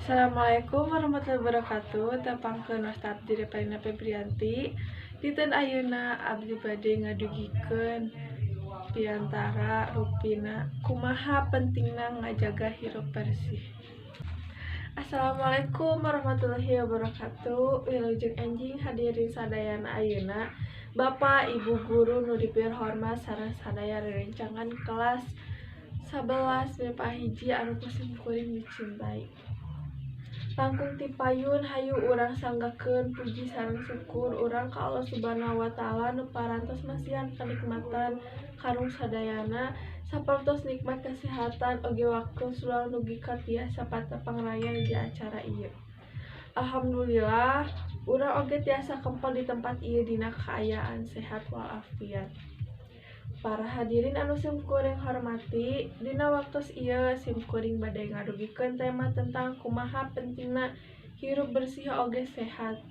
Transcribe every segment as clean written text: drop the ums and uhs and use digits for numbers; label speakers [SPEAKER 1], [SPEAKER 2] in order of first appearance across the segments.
[SPEAKER 1] Assalamualaikum warahmatullahi wabarakatuh. Tepangkeun Ustaz Diri Parina Febrianti. Dinten ayeuna abdi bade ngadugikeun piantara rupina kumaha pentingna ngajaga hirup bersih. Assalamualaikum warahmatullahi wabarakatuh. Wilujeng enjing hadirin sadayana ayeuna, Bapak Ibu guru nu dipirhormat sareng sadaya rerencangan kelas 11 BPA hiji anu kusim kuring dicintai. Langkung tipayun hayu urang sanggakeun puji sareng syukur urang ka Allah Subhanahu wa taala nu parantos masihan kanikmatan karung sadayana sapertos nikmat kesehatan oge waktu sulang nugi ka tiasa patepang raya di acara ieu. Alhamdulillah urang oge tiasa kempel di tempat ieu dina kaayaan sehat walafiat. Para hadirin anu sim kuring hormati, dina waktos ieu sim kuring bade ngadugikeun tema tentang kumaha pentingna hirup bersih oge sehat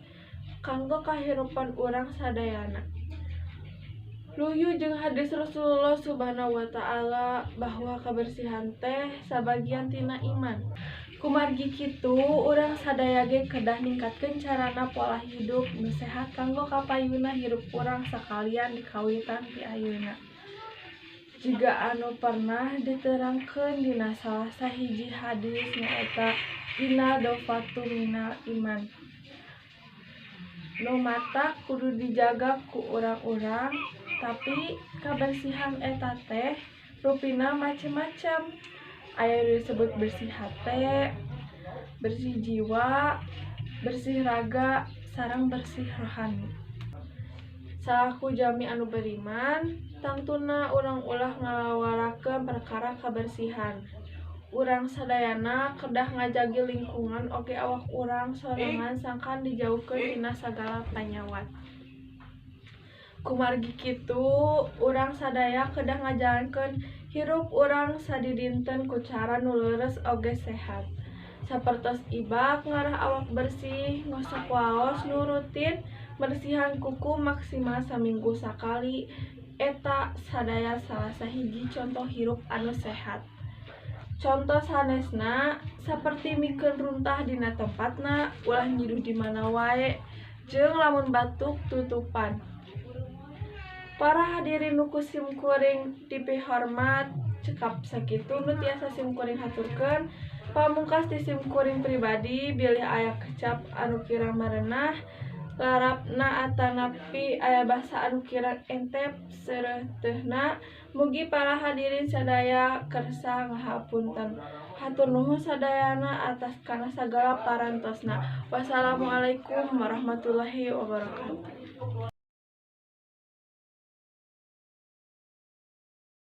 [SPEAKER 1] kanggo kahirupan urang sadayana. Luyu jeung hadis Rasulullah Subhanahu wa taala bahwa kebersihan teh sabagian tina iman. Kumargi kitu urang sadaya ge kedah ningkatkeun carana pola hidup nu sehat kanggo kapayuna hirup urang sakalian dikawitan ti ayeuna. Jiga anu pernah diterangkeun dina salah sahiji hadis nyaeta inna dofatu minal iman. Nu mata kudu dijaga ku urang-urang, tapi kabersihan eta teh rupina macem-macem. Aya disebut bersih hate, bersih jiwa, bersih raga, sareng bersih rohani. Salaku jami anu beriman, tangtuna urang ulah ngalawarakeun perkara kabersihan. Urang sadayana kedah ngajagi lingkungan oge awak urang sorangan sangkan dijauhkeun tina sagala panyawat. Kumargi kitu urang sadaya kedah ngajalankeun hirup urang sadidinten ku cara nu leres oge sehat. Sapertos ibak ngarah awak bersih, ngosok waos nu rutin, bersihan kuku maksimal saminggu sakali, eta sadaya salah sahiji contoh hirup anu sehat. Contoh sanesna saperti mikeun runtah dina tempatna, ulah nyiduh di mana wae, jeung lamun batuk tutupan. Para hadirin nu kusim kuring dipihormat, cekap sakitu nu tiasa sim kuring haturkeun. Pamungkas di sim kuring pribadi bilih aya kecap anu kirang mareunah, larapna atanapi aya basa anu kirang entep seureuteuhna, mugi para hadirin sadaya kersa ngahapunten. Hatur nuhun sadayana atas kana sagala parantosna. Wassalamualaikum warahmatullahi wabarakatuh.